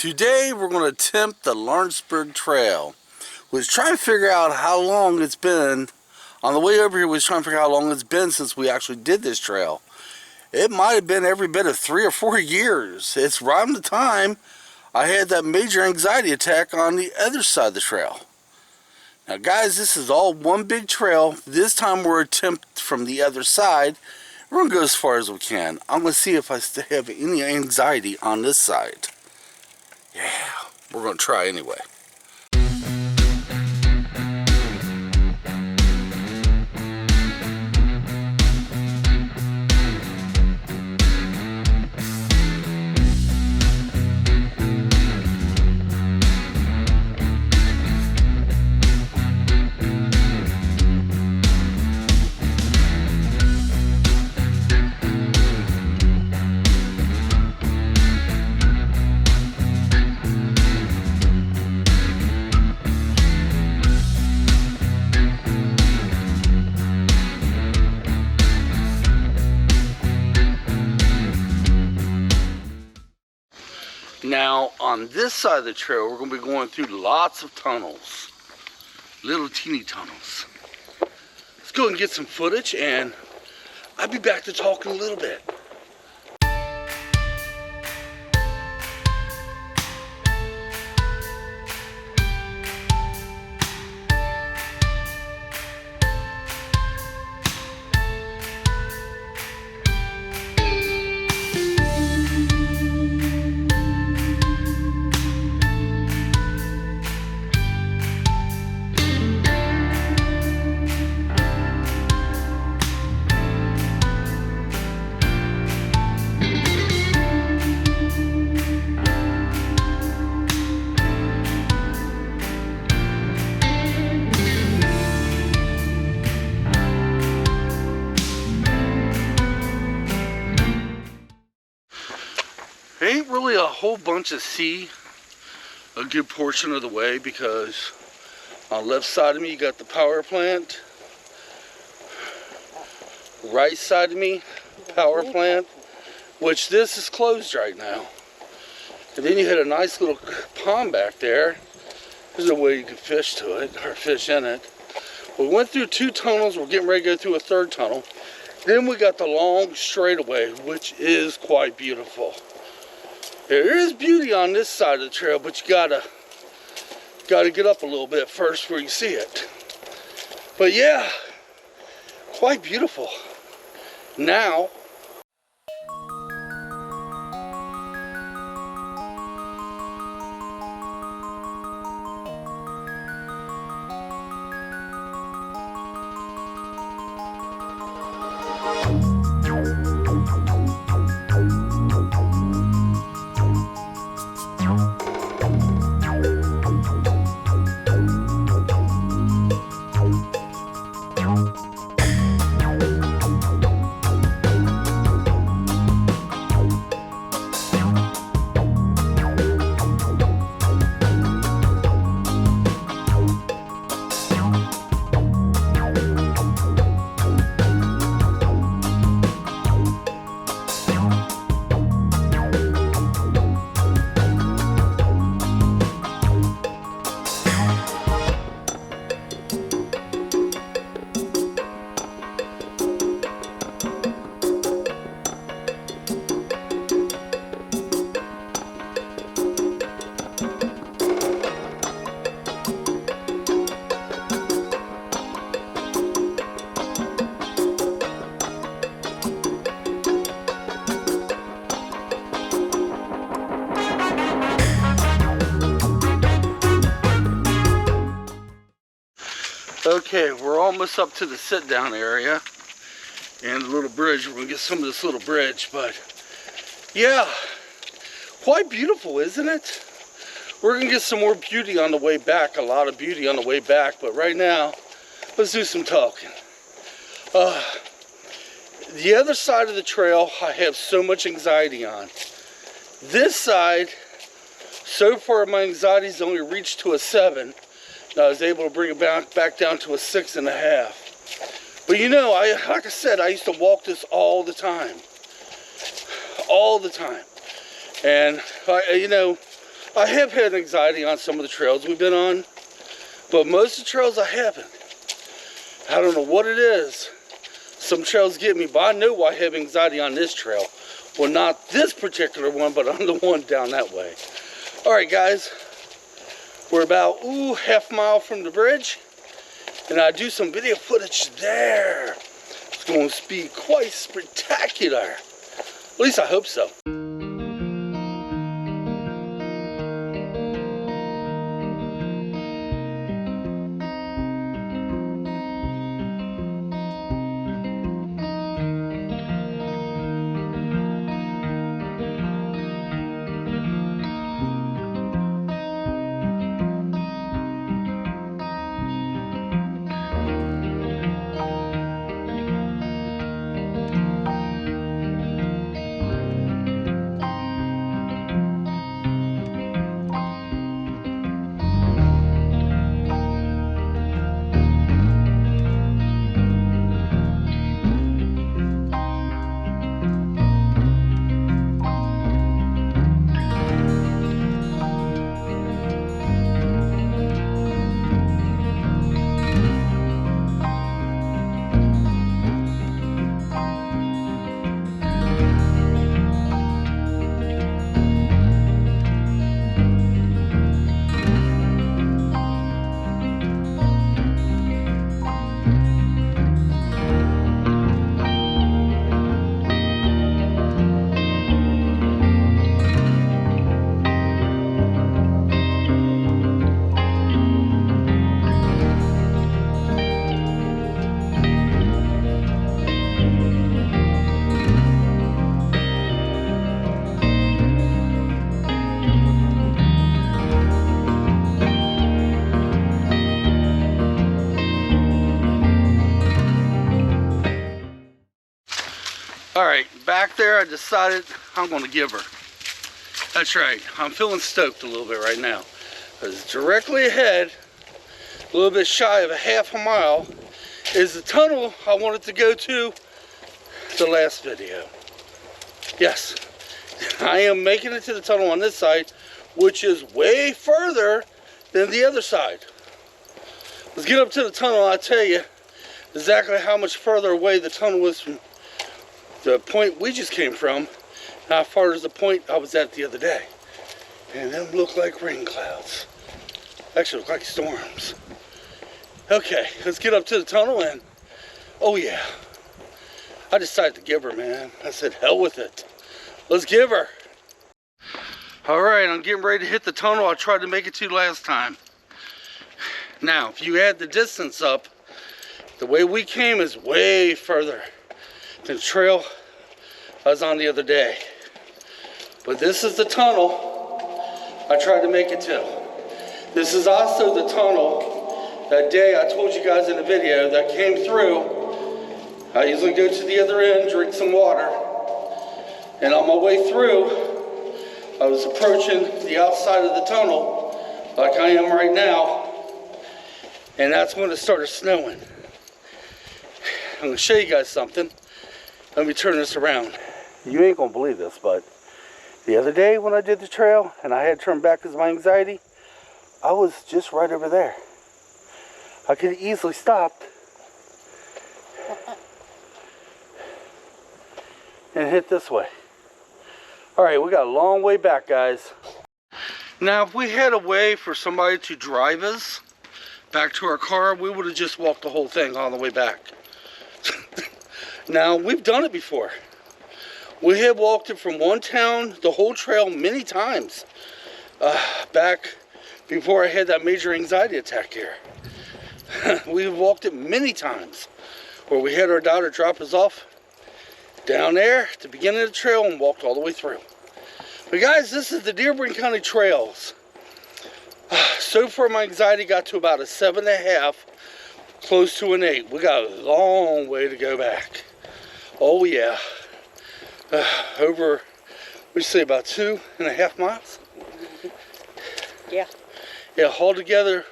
Today we're going to attempt the Lawrenceburg Trail. We was trying to figure out how long it's been. On the way over here we was trying to figure out how long it's been since we actually did this trail. It might have been every bit of 3 or 4 years. It's right on the time I had that major anxiety attack on the other side of the trail. Now guys, this is all one big trail. This time we're attempt from the other side. We're going to go as far as we can. I'm going to see if I still have any anxiety on this side. Yeah, we're going to try anyway. Now, on this side of the trail, we're going to be going through lots of tunnels. Little teeny tunnels. Let's go and get some footage, and I'll be back to talk in a little bit. Ain't really a whole bunch of sea a good portion of the way, because on the left side of me you got the power plant, right side of me power plant, which this is closed right now, and then you hit a nice little pond back there. There's no way you can fish to it or fish in it. We went through 2 tunnels. We're getting ready to go through a 3rd tunnel. Then we got the long straightaway, which is quite beautiful. There is beauty on this side of the trail, but you gotta get up a little bit first before you see it. But yeah, quite beautiful. Now, okay, we're almost up to the sit-down area and the little bridge. We're going to get some of this little bridge, but yeah, quite beautiful, isn't it? We're going to get some more beauty on the way back, a lot of beauty on the way back, but right now, let's do some talking. The other side of the trail, I have so much anxiety on. This side, so far my anxiety's only reached to a 7. I was able to bring it back down to a 6.5. But you know, like I said, I used to walk this all the time. All the time. And, you know, I have had anxiety on some of the trails we've been on, but most of the trails I haven't. I don't know what it is. Some trails get me, but I know I have anxiety on this trail. Well, not this particular one, but on the one down that way. All right, guys. We're about, half a mile from the bridge. And I do some video footage there. It's going to be quite spectacular. At least I hope so. Alright, back there I decided I'm going to give her. That's right, I'm feeling stoked a little bit right now. Because directly ahead, a little bit shy of a half a mile, is the tunnel I wanted to go to the last video. Yes, I am making it to the tunnel on this side, which is way further than the other side. Let's get up to the tunnel and I'll tell you exactly how much further away the tunnel is from the point we just came from, how far is the point I was at the other day. And them look like rain clouds. Actually look like storms. Okay, let's get up to the tunnel and, oh yeah. I decided to give her, man. I said, hell with it. Let's give her. All right, I'm getting ready to hit the tunnel I tried to make it to last time. Now, if you add the distance up, the way we came is way further than the trail I was on the other day. But this is the tunnel I tried to make it to. This is also the tunnel that day I told you guys in the video that came through. I usually go to the other end, drink some water, and on my way through, I was approaching the outside of the tunnel like I am right now, and that's when it started snowing. I'm going to show you guys something. Let me turn this around. You ain't gonna believe this, but the other day when I did the trail and I had to turn back because of my anxiety, I was just right over there. I could have easily stopped and hit this way. All right, we got a long way back, guys. Now, if we had a way for somebody to drive us back to our car, we would have just walked the whole thing on the way back. Now, we've done it before. We have walked it from one town, the whole trail, many times. Back before I had that major anxiety attack here. We've walked it many times. Where we had our daughter drop us off down there at the beginning of the trail and walked all the way through. But guys, this is the Dearborn County Trails. So far my anxiety got to about a 7.5, close to an 8. We got a long way to go back. Oh yeah. Over, we say about 2.5 miles? Yeah. Yeah, altogether,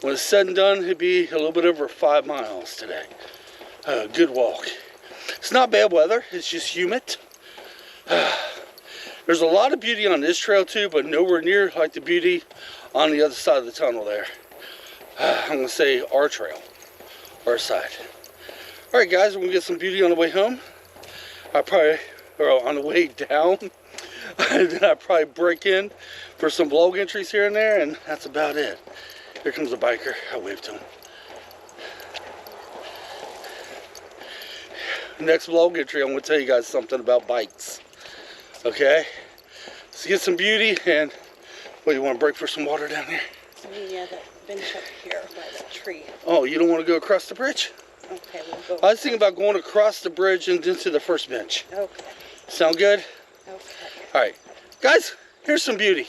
when it's said and done, it'd be a little bit over 5 miles today. Good walk. It's not bad weather, it's just humid. There's a lot of beauty on this trail too, but nowhere near like the beauty on the other side of the tunnel there. I'm gonna say our trail, our side. All right, guys, we're gonna get some beauty on the way home. Or on the way down. Then I probably break in for some vlog entries here and there, and that's about it. Here comes a biker. I waved to him. Next vlog entry, I'm going to tell you guys something about bikes. Okay? Let's get some beauty, and what, you want to break for some water down there? Yeah, that bench up here by that tree. Oh, you don't want to go across the bridge? Okay, we'll go. I was thinking about going across the bridge and into the first bench. Okay. Sound good? Okay. All right. Guys, here's some beauty.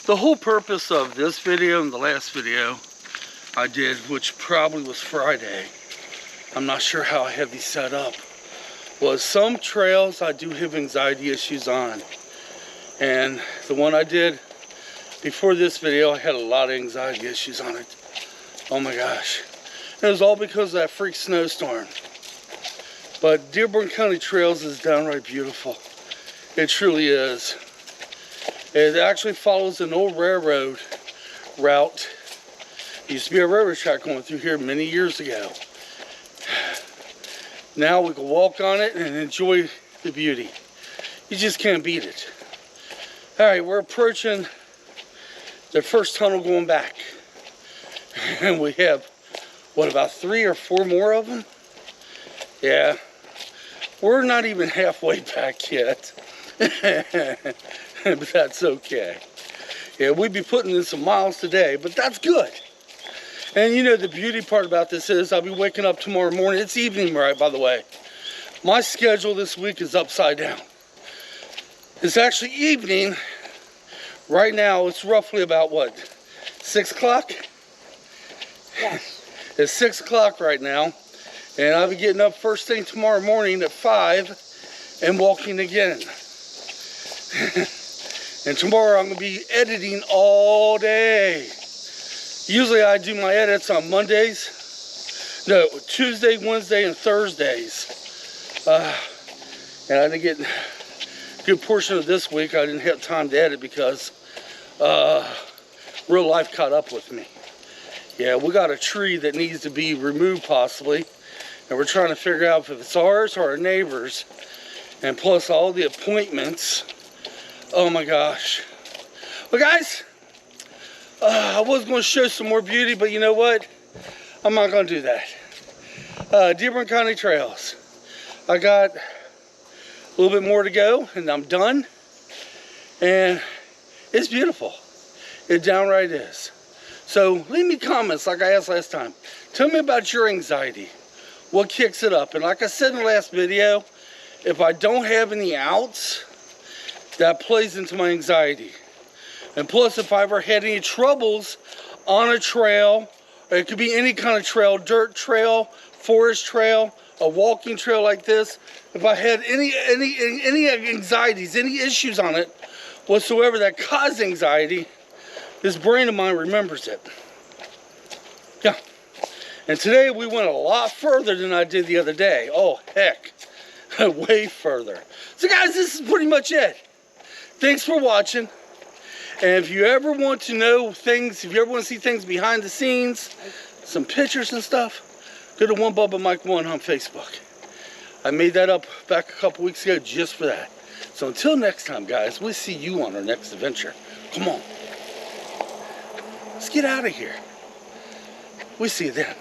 The whole purpose of this video and the last video I did, which probably was Friday, I'm not sure how I have these set up, was some trails I do have anxiety issues on. And the one I did before this video, I had a lot of anxiety issues on it. Oh my gosh. And it was all because of that freak snowstorm. But Dearborn County Trails is downright beautiful. It truly is. It actually follows an old railroad route. It used to be a railroad track going through here many years ago. Now we can walk on it and enjoy the beauty. You just can't beat it. All right, we're approaching the first tunnel going back. And we have, what, about 3 or 4 more of them? Yeah, we're not even halfway back yet. But that's okay. Yeah, we'd be putting in some miles today, but that's good. And you know, the beauty part about this is I'll be waking up tomorrow morning. It's evening, right, by the way. My schedule this week is upside down. It's actually evening. Right now, it's roughly about, what, 6 o'clock? Yes. It's 6 o'clock right now. And I'll be getting up first thing tomorrow morning at 5 and walking again. And tomorrow I'm going to be editing all day. Usually I do my edits on Mondays. No, Tuesday, Wednesday, and Thursdays. And I didn't get a good portion of this week. I didn't have time to edit because real life caught up with me. Yeah, we got a tree that needs to be removed possibly. And we're trying to figure out if it's ours or our neighbor's. And plus all the appointments. Oh my gosh. Well guys, I was going to show some more beauty, but you know what? I'm not going to do that. Dearborn County Trails. I got a little bit more to go and I'm done. And it's beautiful. It downright is. So leave me comments like I asked last time. Tell me about your anxiety. What kicks it up? And like I said in the last video, if I don't have any outs, that plays into my anxiety. And plus, if I ever had any troubles on a trail, or it could be any kind of trail, dirt trail, forest trail, a walking trail like this, if I had any anxieties, any issues on it whatsoever that cause anxiety, this brain of mine remembers it. Yeah. And today we went a lot further than I did the other day. Oh, heck. Way further. So guys, this is pretty much it. Thanks for watching. And if you ever want to know things, if you ever want to see things behind the scenes, some pictures and stuff, go to One Bubba Mike 1 on Facebook. I made that up back a couple weeks ago just for that. So until next time, guys, we'll see you on our next adventure. Come on. Let's get out of here. We'll see you then.